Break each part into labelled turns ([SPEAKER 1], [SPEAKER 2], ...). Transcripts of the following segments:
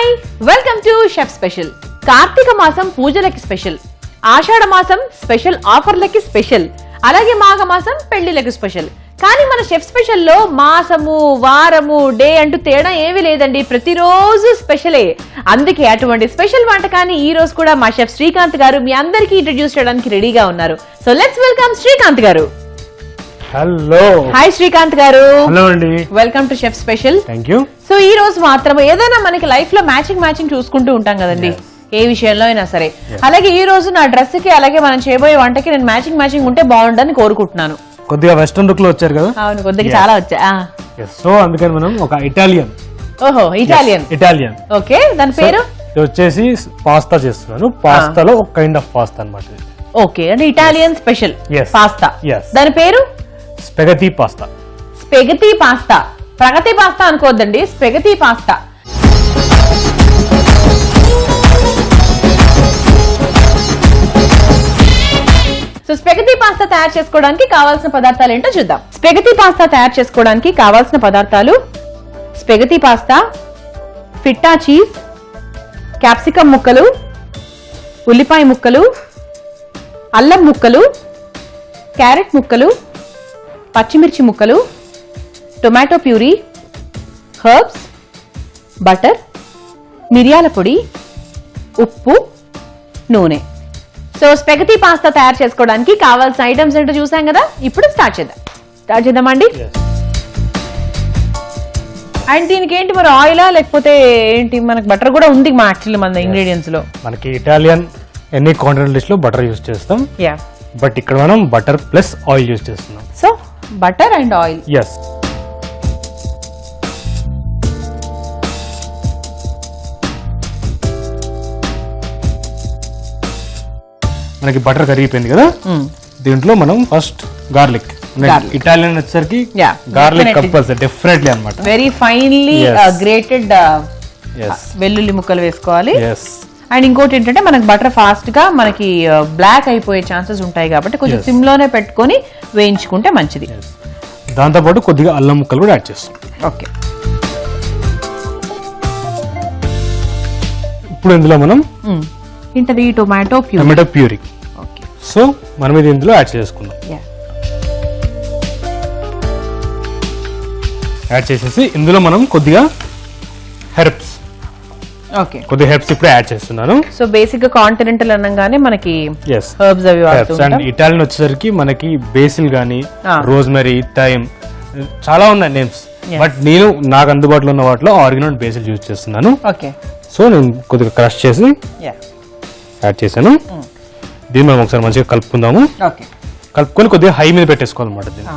[SPEAKER 1] Hi welcome to chef special. Karthika మాసం పూజలకి special, ఆషాఢ మాసం స్పెషల్ ఆఫర్లకి స్పెషల్, అలాగే మాఘ మాసం పెళ్లిలకు స్పెషల్. కానీ మన షెఫ్ స్పెషల్లో మాసము వారము డే అంటూ తేడా ఏమీ లేదండి, ప్రతిరోజు స్పెషలే. అందుకే అటువంటి స్పెషల్ వంటకాన్ని ఈ రోజు కూడా మా షెఫ్ శ్రీకాంత్ గారు మీ అందరికీ ఇంట్రడ్యూస్ చేయడానికి రెడీగా ఉన్నారు. సో లెట్స్ వెల్కమ్ శ్రీకాంత్ గారు.
[SPEAKER 2] హలో
[SPEAKER 1] హాయ్ శ్రీకాంత్ గారు.
[SPEAKER 2] హలో అండి,
[SPEAKER 1] welcome to chef special.
[SPEAKER 2] Thank you.
[SPEAKER 1] So ఈ రోజు మాత్రం ఏదైనా మనకి లైఫ్ లో మ్యాచింగ్ చూసుకుంటూ ఉంటాం కదండి, ఏ విషయంలో అయినా సరే. అలాగే ఈ రోజు నా డ్రెస్ కి అలాగే మనం చేయబోయే వంటకి నేను మ్యాచింగ్ ఉంటే బాగుండని కోరుకుంటున్నాను.
[SPEAKER 2] కొద్దిగా వెస్టర్న్ లుక్ లో వచ్చారు కదా.
[SPEAKER 1] అవును, కొద్దిగా చాలా వచ్చా.
[SPEAKER 2] సో అందుకని మనం ఒక ఇటాలియన్.
[SPEAKER 1] ఓహో, ఇటాలియన్. ఓకే, దాని పేరు
[SPEAKER 2] వచ్చేసి పాస్తా చేస్తున్నాను. పాస్తాలో ఒక కైండ్ ఆఫ్ పాస్తా అన్నమాట.
[SPEAKER 1] ఓకే, అంటే ఇటాలియన్ స్పెషల్ పాస్తా. దాని పేరు
[SPEAKER 2] స్పెగటీ పాస్తా.
[SPEAKER 1] స్పెగటీ పాస్తా, ప్రగతి పాస్తా అనుకోవద్దండి, spaghetti pasta. So spaghetti pasta తయారు చేసుకోవడానికి కావాల్సిన పదార్థాలు ఏంటో చూద్దాం. స్పెగటీ పాస్తా తయారు చేసుకోవడానికి కావాల్సిన పదార్థాలు: స్పెగటీ పాస్తా, ఫిట్టా చీజ్, క్యాప్సికమ్ ముక్కలు, ఉల్లిపాయ ముక్కలు, అల్లం ముక్కలు, క్యారెట్ ముక్కలు, పచ్చిమిర్చి ముక్కలు, టొమాటో ప్యూరీ, హర్బ్స్, బటర్, మిరియాల పొడి, ఉప్పు, నూనె. సో స్పెగటీ పాస్తా తయారు చేసుకోవడానికి కావాల్సిన ఐటమ్స్ ఏంటో చూసాం కదా, ఇప్పుడు స్టార్ట్ చేద్దామండి. అండ్ దీనికి ఏంటి మరి, ఆయిలా లేకపోతే ఏంటి? మనకి బటర్ కూడా ఉంది మా యాక్చువల్లీ మన ఇంగ్రీడియంట్స్ లో.
[SPEAKER 2] మనకి ఇటాలియన్ ఎన్ని కాంటినెంటల్ డిష్ లో బటర్ యూజ్ చేస్తాం, బట్ ఇక్కడ మనం బటర్ ప్లస్ ఆయిల్ యూజ్ చేస్తున్నాం.
[SPEAKER 1] So butter and oil.
[SPEAKER 2] Yes. మనకి బటర్ కరిగిపోయింది కదా, దీంట్లో మనం ఫస్ట్ గార్లిక్. ఇటాలియన్ వచ్చేసరికి గార్లిక్ కంపల్సరీ డెఫినెట్లీ అన్నమాట.
[SPEAKER 1] వెరీ ఫైన్లీ గ్రేటెడ్ వెల్లుల్లి ముక్కలు వేసుకోవాలి. అండ్ ఇంకోటి ఏంటంటే మనకి బటర్ ఫాస్ట్ గా మనకి బ్లాక్ అయిపోయే ఛాన్సెస్ ఉంటాయి కాబట్టి కొంచెం సిమ్ లోనే పెట్టుకొని వేయించుకుంటే మంచిది.
[SPEAKER 2] దాంతో పాటు కొద్దిగా అల్లం ముక్కలు కూడా యాడ్ చేస్తాం.
[SPEAKER 1] ఓకే,
[SPEAKER 2] ఇప్పుడు ఇందులో మనం
[SPEAKER 1] ఇంటది టొమాటో
[SPEAKER 2] ప్యూరీ. సో మనం ఇది ఇందులో యాడ్ చేసుకుందాం. యాడ్ చేసేసి ఇందులో మనం కొద్దిగా హెర్బ్స్.
[SPEAKER 1] ఓకే,
[SPEAKER 2] కొద్దిగా హెర్బ్స్ ఇప్పుడు యాడ్ చేస్తున్నాను.
[SPEAKER 1] సో బేసిక్ గా కాంటినెంటల్ అనగానే మనకి హెర్బ్స్ అవి వాడుతుంటాం.
[SPEAKER 2] అండ్ ఇటాలియన్ వచ్చేసరికి మనకి బేసిల్ గానీ, రోజ్మెరీ, థైమ్ చాలా ఉన్నాయి నేమ్స్, బట్ నేను నాకు అందుబాటులో ఉన్న వాటిలో ఆరిగనో అండ్ బేసిల్ యూజ్ చేస్తున్నాను.
[SPEAKER 1] ఓకే,
[SPEAKER 2] సో నేను కొద్దిగా క్రష్ చేసి యాడ్ చేశాను. దీన్ని మనం ఒకసారి మంచిగా కలుపుకుందాము. కలుపుకొని కొద్దిగా హై మీద పెట్టేసుకోవాలన్నమాట. దీన్ని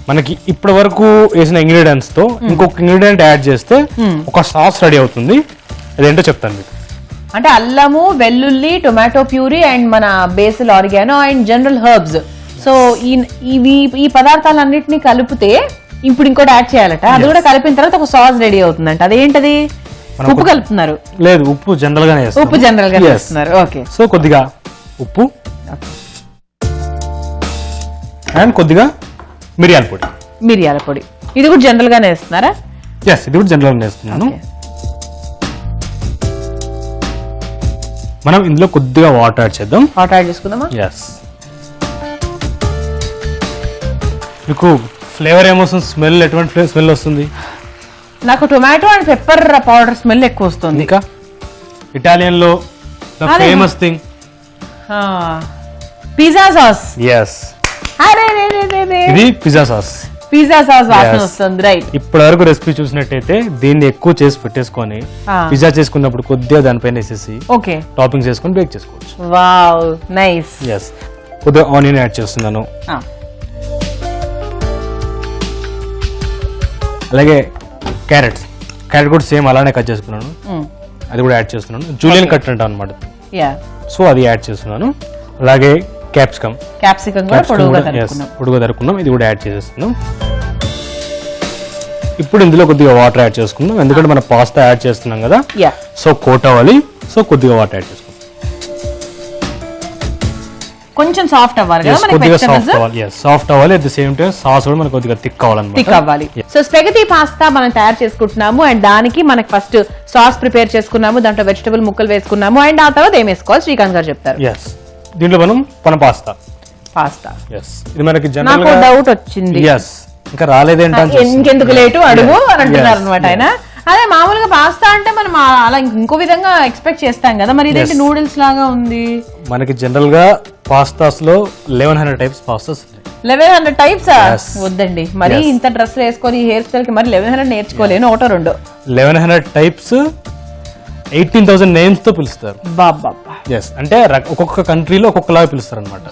[SPEAKER 2] మనకి ఇప్పటి వరకు వేసిన ఇంగ్రీడియంట్స్ తో ఇంకొక ఇంగ్రీడియంట్ యాడ్ చేస్తే ఒక సాస్ రెడీ అవుతుంది. అదేంటో చెప్తాను మీకు.
[SPEAKER 1] అంటే అల్లము, వెల్లుల్లి, టొమాటో ప్యూరీ అండ్ మన basil, oregano and general herbs. So ఈ పదార్థాలన్నిటిని కలిపితే ఇప్పుడు ఇంకోటి యాడ్ చేయాలట. అది కూడా కలిపిన తర్వాత ఒక సాస్ రెడీ అవుతుందంట. అదేంటది? ఉప్పు కలుపుతున్నారు?
[SPEAKER 2] లేదు, ఉప్పు జనరల్ గానే
[SPEAKER 1] వేస్తున్నారు. ఓకే,
[SPEAKER 2] సో కొద్దిగా ఉప్పు అండ్ కొద్దిగా మిరియాల పొడి. ఇది కూడా జనరల్ గానే వేస్తున్నారా? ఎస్, ఇది కూడా జనరల్ గానే వేస్తున్నాను. మనం ఇందులో కొద్దిగా వాటర్ యాడ్ చేద్దాం.
[SPEAKER 1] వాటర్ యాడ్ చేసుకుందామా?
[SPEAKER 2] ఎస్. మీకు ఫ్లేవర్ ఏమొస్తుంది? స్మెల్ ఎటువంటి స్మెల్ వస్తుంది?
[SPEAKER 1] నాకు tomato and pepper powder smell ఎక్కువ వస్తుంది.
[SPEAKER 2] ఇంకా ఇటాలియన్ లో famous thing
[SPEAKER 1] pizza sauce.
[SPEAKER 2] Yes, ఇది పిజ్జా సాస్.
[SPEAKER 1] వాసన వస్తుంది, రైట్?
[SPEAKER 2] ఇప్పటి వరకు రెసిపీ చూసినట్టయితే దీన్ని ఎక్కువ చేసి పెట్టేసుకొని పిజ్జా చేసుకున్నప్పుడు కొద్దిగా దానిపైన వేసేసి టాపింగ్ చేసుకొని బేక్ చేసుకోవచ్చు.
[SPEAKER 1] Wow, nice.
[SPEAKER 2] ఎస్. కొద్దిగా ఆనియన్ యాడ్ చేస్తున్నాను. అలాగే క్యారెట్ కూడా సేమ్ అలానే కట్ చేసుకున్నాను. అది కూడా యాడ్ చేస్తున్నాను. జూలియన్ కట్ అంటాం అనమాట. సో అది యాడ్ చేస్తున్నాను. అలాగే క్యాప్సికమ్ పొడుగా తరుక్కున్నాం. ఇది కూడా యాడ్ చేసేస్తున్నాం. ఇప్పుడు ఇందులో కొద్దిగా వాటర్ యాడ్ చేసుకుందాం, ఎందుకంటే మనం పాస్తా యాడ్ చేస్తున్నాం కదా. సో కోట్ అవ్వాలి. సో కొద్దిగా వాటర్ యాడ్ చేసుకుందాం.
[SPEAKER 1] కొంచెం సాఫ్ట్ అవ్వాలి కదా మనకి
[SPEAKER 2] కొద్దిగా
[SPEAKER 1] వెజిటబుల్స్
[SPEAKER 2] సాఫ్ట్ అవ్వాలి. సాఫ్ట్ అవ్వాలి, at the same time sauce కూడా మనకు కొద్దిగా థిక్ అవ్వాలన్నమాట.
[SPEAKER 1] థిక్ అవ్వాలి. సో స్పెగటీ పాస్తా మనం తయారు చేసుకుంటున్నాము అండ్ దానికి మనకి ఫస్ట్ సాస్ ప్రిపేర్ చేసుకున్నాము, దాంట్లో వెజిటబుల్ ముక్కలు వేసుకున్నాము అండ్ ఆ తర్వాత ఏం వేసుకోవాలి శ్రీకాంత్ గారు చెప్తారు.
[SPEAKER 2] ఎస్, దీంట్లో మనం పాస్తా. ఎస్, ఇది మనకి జనరల్ గా
[SPEAKER 1] డౌట్ వచ్చింది.
[SPEAKER 2] ఎస్, ఇంకా రాలేదేంటా,
[SPEAKER 1] ఇంకెందుకు లేటు అడుగు అని అంటున్నారు అనమాట ఆయన. అదే మామూలుగా పాస్తా అంటే మనం అలా ఇంకో విధంగా ఎక్స్పెక్ట్ చేస్తాం కదా, మరి ఇదేంటి నూడిల్స్ లాగా ఉంది.
[SPEAKER 2] మనకి జనరల్ గా పాస్తాస్ లో 1100 టైప్స్ పాస్తాస్.
[SPEAKER 1] 1100 టైప్స్ వద్దండి, మరి ఇంత డ్రెస్ వేసుకొని హెయిర్ స్టైల్ కి మరి 1100 నేర్చుకోలేను. ఒకటో రెండో
[SPEAKER 2] 1100 టైప్స్ 18,000 నేమ్స్ తో పిలుస్తారు.
[SPEAKER 1] బాబా
[SPEAKER 2] ఎస్, అంటే ఒక్కొక్క కంట్రీలో ఒక్కొక్కలాగా పిలుస్తారు అనమాట.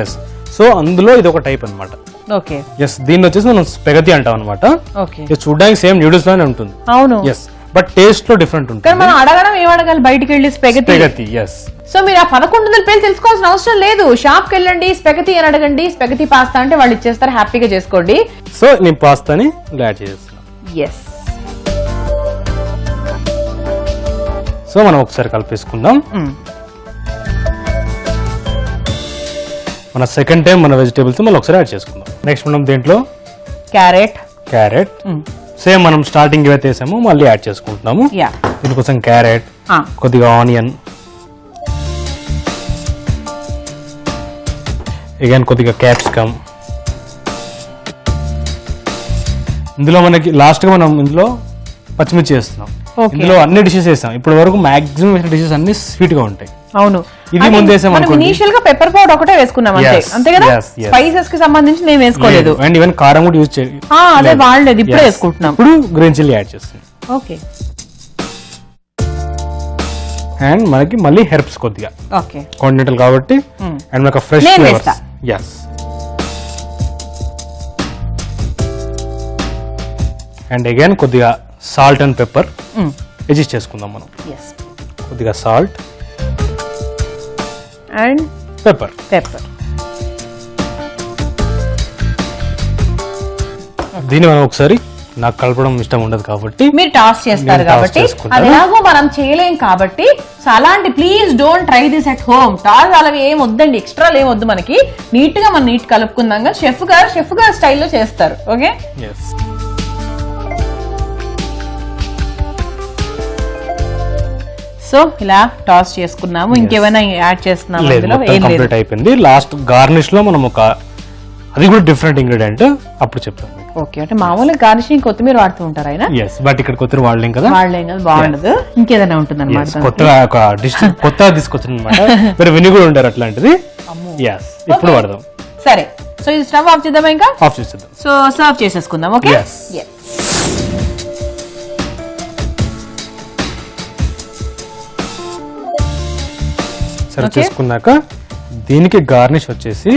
[SPEAKER 2] ఎస్, సో అందులో ఇది ఒక టైప్ అనమాట.
[SPEAKER 1] ఓకే.
[SPEAKER 2] ఎస్, దీన్ని వచ్చేసి మనం స్పెగతి అంటాం అనమాట.
[SPEAKER 1] ఓకే.
[SPEAKER 2] చూడడానికి సేమ్ నూడిల్స్ లానే ఉంటుంది.
[SPEAKER 1] అవును.
[SPEAKER 2] ఎస్, బట్ టేస్ట్ లో డిఫరెంట్ ఉంటుంది.
[SPEAKER 1] కానీ మనం అడగడం ఏం అడగాలి, బయటికి వెళ్ళి స్పెగతి.
[SPEAKER 2] ఎస్,
[SPEAKER 1] సో మీరు ఆ 1100 పేర్లు తెలుసుకోవాల్సిన అవసరం లేదు. షాప్ కి వెళ్ళండి, స్పెగతి అని అడగండి, స్పెగతి పాస్తా అంటే వాళ్ళు ఇచ్చేస్తారు, హ్యాపీగా చేసుకోండి.
[SPEAKER 2] సో నేను పాస్తాని యాడ్ చేస్తున్నాను.
[SPEAKER 1] ఎస్.
[SPEAKER 2] సో మనం ఒకసారి కలిపేసుకుందాం. మన సెకండ్ టైం మన వెజిటేబుల్స్ మళ్ళీ ఒకసారి యాడ్ చేసుకుందాం. నెక్స్ట్ మనం దీంట్లో క్యారెట్ సేమ్ మనం స్టార్టింగ్ ఏవైతే వేసామో మళ్ళీ యాడ్ చేసుకుంటున్నాము. దీనికోసం క్యారెట్, కొద్దిగా ఆనియన్, అగైన్ కొద్దిగా క్యాప్సికమ్. ఇందులో మనకి లాస్ట్ గా మనం ఇందులో పచ్చిమిర్చి వేస్తున్నాం. ఇందులో అన్ని డిషెస్ వేసాం ఇప్పటి వరకు, మాక్సిమం డిషెస్ అన్ని స్వీట్ గా ఉంటాయి.
[SPEAKER 1] అవును,
[SPEAKER 2] ఇది ముందు వేసాం.
[SPEAKER 1] ఇనిషియల్ గా పెప్పర్ పౌడర్ ఒకటే వేసుకున్నాం అంతే కదా, స్పైసెస్ కి సంబంధించి మేము వేసుకోలేదు.
[SPEAKER 2] అండ్ ఈవెన్ కారం కూడా యూజ్ చేయాలి.
[SPEAKER 1] అదే వాడలేదు, ఇప్పుడే వేసుకుంటున్నాం.
[SPEAKER 2] ఇప్పుడు గ్రీన్ చిల్లీ యాడ్ చేస్తాం.
[SPEAKER 1] ఓకే.
[SPEAKER 2] అండ్ మనకి మళ్ళీ హెర్బ్స్ కొద్దిగా,
[SPEAKER 1] ఓకే,
[SPEAKER 2] కాంటినెంటల్ కాబట్టి అండ్ మనకు fresh flavours. yes, and again కొద్దిగా సాల్ట్ అండ్ పెప్పర్ అడ్జస్ట్ చేసుకుందాం మనం. కొద్దిగా సాల్ట్
[SPEAKER 1] అండ్
[SPEAKER 2] పెప్పర్. దీన్ని మనం ఒకసారి, నాకు కలపడం ఇష్టం ఉండదు కాబట్టి
[SPEAKER 1] మీరు టాస్ చేస్తారు కాబట్టి, అది ఎలాగో మనం చేయలేం కాబట్టి, సో అలాంటి please don't try this at home. Toss అలా ఏం వద్దండి, ఎక్స్ట్రా ఏం వద్దు, మనకి నీట్ గా మనం నీట్ కలుపుకుందాం. షెఫ్ గారు స్టైల్లో చేస్తారు. ఓకే. సో ఇలా టాస్ చేసుకున్నాము. ఇంకేమైనా యాడ్ చేస్తున్నాము?
[SPEAKER 2] కంప్లీట్ అయిపోయింది. లాస్ట్ గార్నిష్ లో మనం అది కూడా డిఫరెంట్ ఇంగ్రీడియంట్ అప్పుడు చెప్తాం.
[SPEAKER 1] ఓకే, అంటే మామూలుగా గార్నిషింగ్ కొత్తిమీర వాడుతూ ఉంటారు ఆయన.
[SPEAKER 2] ఎస్, బట్ ఇక్కడ కొత్తిమీర వాడలేం కదా,
[SPEAKER 1] బాగుండదు. ఇంకేదైనా ఉంటుంది అనమాట,
[SPEAKER 2] కొత్తగా ఒక డిష్ కొత్తగా తీసుకొచ్చిన అనమాట. మరి విని కూడా ఉంటారు అట్లాంటిది. ఎస్, ఇప్పుడు వాడదాం.
[SPEAKER 1] సరే, సో ఇది స్టవ్ ఆఫ్ చేద్దాం, ఇంకా
[SPEAKER 2] ఆఫ్ చేసేద్దాం.
[SPEAKER 1] సో సర్వ్ చేసేసుకుందాం. ఓకే.
[SPEAKER 2] సర్వ్ చేసుకున్నాక దీనికి గార్నిష్ వచ్చేసి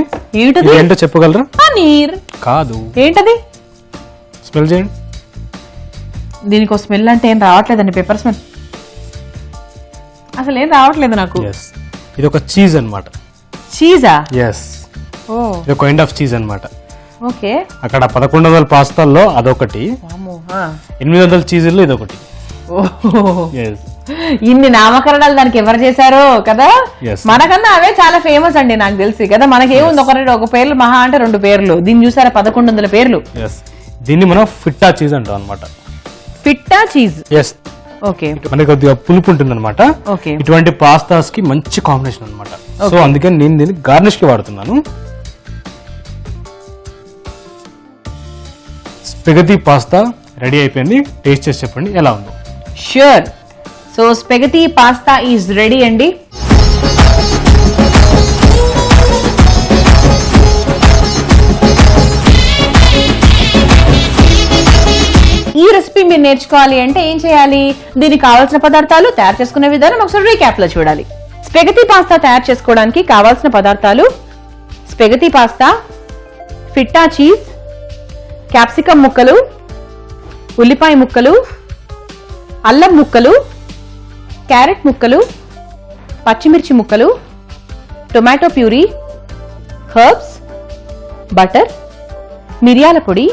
[SPEAKER 2] ఏంటో చెప్పగలరా?
[SPEAKER 1] పనీర్
[SPEAKER 2] కాదు.
[SPEAKER 1] ఏంటది?
[SPEAKER 2] స్మెల్ చేయండి.
[SPEAKER 1] దీనికి ఒక స్మెల్ అంటే ఏం రావట్లేదండి, పెప్పర్ స్మెల్ అసలు ఏం రావట్లేదు నాకు.
[SPEAKER 2] ఇది ఒక చీజ్ అన్నమాట.
[SPEAKER 1] చీజా?
[SPEAKER 2] ఎస్, ఇది ఒక కైండ్ ఆఫ్ చీజ్ అన్నమాట.
[SPEAKER 1] ఓకే.
[SPEAKER 2] అక్కడ 1100 పాస్తాల్లో అదొకటి, 800 చీజుల్లో ఇదొకటి.
[SPEAKER 1] ఇన్ని నామకరణాలు దానికి ఎవరు చేశారో కదా. మనకన్నా అవే చాలా ఫేమస్ అండి నాకు తెలిసి కదా. మనకేముంది ఒక పేర్లు మహా అంటే 2 పేర్లు, దీన్ని చూసారా 1100 పేర్లు.
[SPEAKER 2] దీన్ని మనం ఫిట్టా చీజ్ అంటాం అనమాట.
[SPEAKER 1] ఫిట్టా చీజ్.
[SPEAKER 2] ఎస్.
[SPEAKER 1] ఓకే.
[SPEAKER 2] మనకి కొద్దిగా పులుపు ఉంటుంది అనమాట. ఇటువంటి పాస్తాస్ కి మంచి కాంబినేషన్ అనమాట. సో అందుకని నేను దీన్ని గార్నిష్ కి వాడుతున్నాను. స్పెగతి పాస్తా రెడీ అయిపోయింది. టేస్ట్ చేసి చెప్పండి ఎలా ఉందో.
[SPEAKER 1] Sure. So spaghetti pasta is ready అండి. ఈ రెసిపీ మీరు నేర్చుకోవాలి అంటే ఏం చేయాలి? దీనికి కావాల్సిన పదార్థాలు, తయారు చేసుకునే విధానం ఒకసారి రీక్యాప్ లో చూడాలి. స్పెగతి పాస్తా తయారు చేసుకోవడానికి కావాల్సిన పదార్థాలు: స్పెగతి పాస్తా, ఫిట్టా చీజ్, క్యాప్సికమ్ ముక్కలు, ఉల్లిపాయ ముక్కలు, అల్లం ముక్కలు, క్యారెట్ ముక్కలు, పచ్చిమిర్చి ముక్కలు, టొమాటో ప్యూరీ, హర్బ్స్, బటర్, మిరియాల పొడి,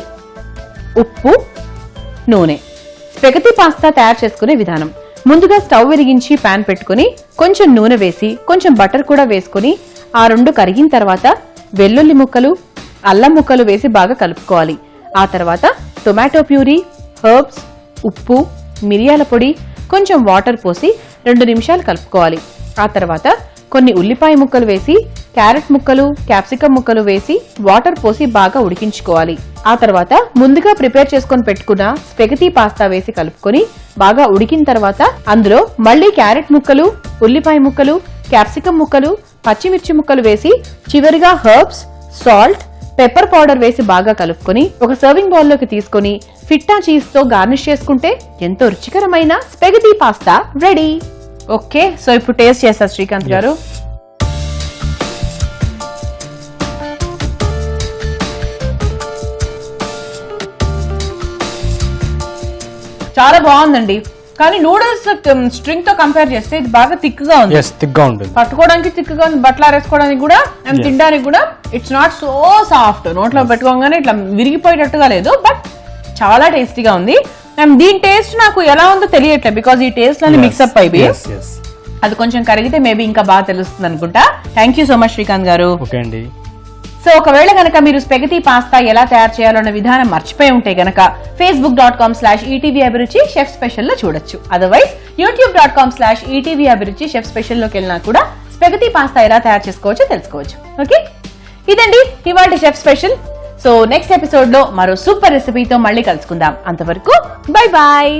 [SPEAKER 1] ఉప్పు, నూనె. స్పెగతి పాస్తా తయారు చేసుకునే విధానం: ముందుగా స్టవ్ వెలిగించి పాన్ పెట్టుకుని కొంచెం నూనె వేసి కొంచెం బటర్ కూడా వేసుకుని ఆ రెండు కరిగిన తర్వాత వెల్లుల్లి ముక్కలు అల్లం ముక్కలు వేసి బాగా కలుపుకోవాలి. ఆ తర్వాత టొమాటో ప్యూరీ, హర్బ్స్, ఉప్పు, మిరియాల పొడి, కొంచెం వాటర్ పోసి 2 నిమిషాలు కలుపుకోవాలి. ఆ తర్వాత కొన్ని ఉల్లిపాయ ముక్కలు వేసి క్యారెట్ ముక్కలు, క్యాప్సికమ్ ముక్కలు వేసి వాటర్ పోసి బాగా ఉడికించుకోవాలి. ఆ తర్వాత ముందుగా ప్రిపేర్ చేసుకొని పెట్టుకున్న స్పెగటీ పాస్తా వేసి కలుపుకొని బాగా ఉడికిన తర్వాత అందులో మళ్ళీ క్యారెట్ ముక్కలు, ఉల్లిపాయ ముక్కలు, క్యాప్సికమ్ ముక్కలు, పచ్చిమిర్చి ముక్కలు వేసి చివరిగా హర్బ్స్, సాల్ట్, పెప్పర్ పౌడర్ వేసి బాగా కలుపుకొని ఒక సర్వింగ్ బౌల్ లోకి తీసుకొని ఫిట్టా చీజ్ తో గార్నిష్ చేసుకుంటే ఎంతో రుచికరమైన spaghetti pasta ready. Okay, so ఇప్పుడు టేస్ట్ చేస్తారు శ్రీకాంత్ గారు. చాలా బాగుందండి, కానీ నూడిల్స్ స్ట్రింగ్ తో కంపేర్ చేస్తే ఇది బాగా థిక్ గా ఉంది. పట్టుకోవడానికి థిక్ గా ఉంది, బట్టలు ఆరేసుకోవడానికి కూడా అండ్ తినడానికి కూడా ఇట్స్ నాట్ సో సాఫ్ట్. నోట్లో పెట్టుకోగానే ఇట్లా విరిగిపోయేటట్టుగా లేదు, బట్ చాలా టేస్టీగా ఉంది. అండ్ దీని టేస్ట్ నాకు ఎలా ఉందో తెలియట్లేదు, బికాస్ ఈ టేస్ట్ అన్ని మిక్స్అప్ అయిపోయి అది కొంచెం కరిగితే మేబీ ఇంకా బాగా తెలుస్తుంది అనుకుంటా. Thank you so much Srikanth గారు. సో ఒకవేళ గనక మీరు స్పెగటీ పాస్తా ఎలా తయారు చేయాలన్న విధానం మర్చిపోయి ఉంటే గనక facebook.com/ETV అభిరుచి షెఫ్ స్పెషల్ లో చూడొచ్చు. అదర్వైజ్ youtube.com/ETV అభిరుచి షెఫ్ స్పెషల్ లోకి వెళ్ళినా కూడా స్పెగటీ పాస్తా ఎలా తయారు చేసుకోవచ్చో తెలుసుకోవచ్చు. ఓకే, ఇదండి ఇవాళ chef special. So next episode లో మరో సూపర్ రెసిపీతో మళ్ళీ కలుసుకుందాం. అంతవరకు బై బాయ్.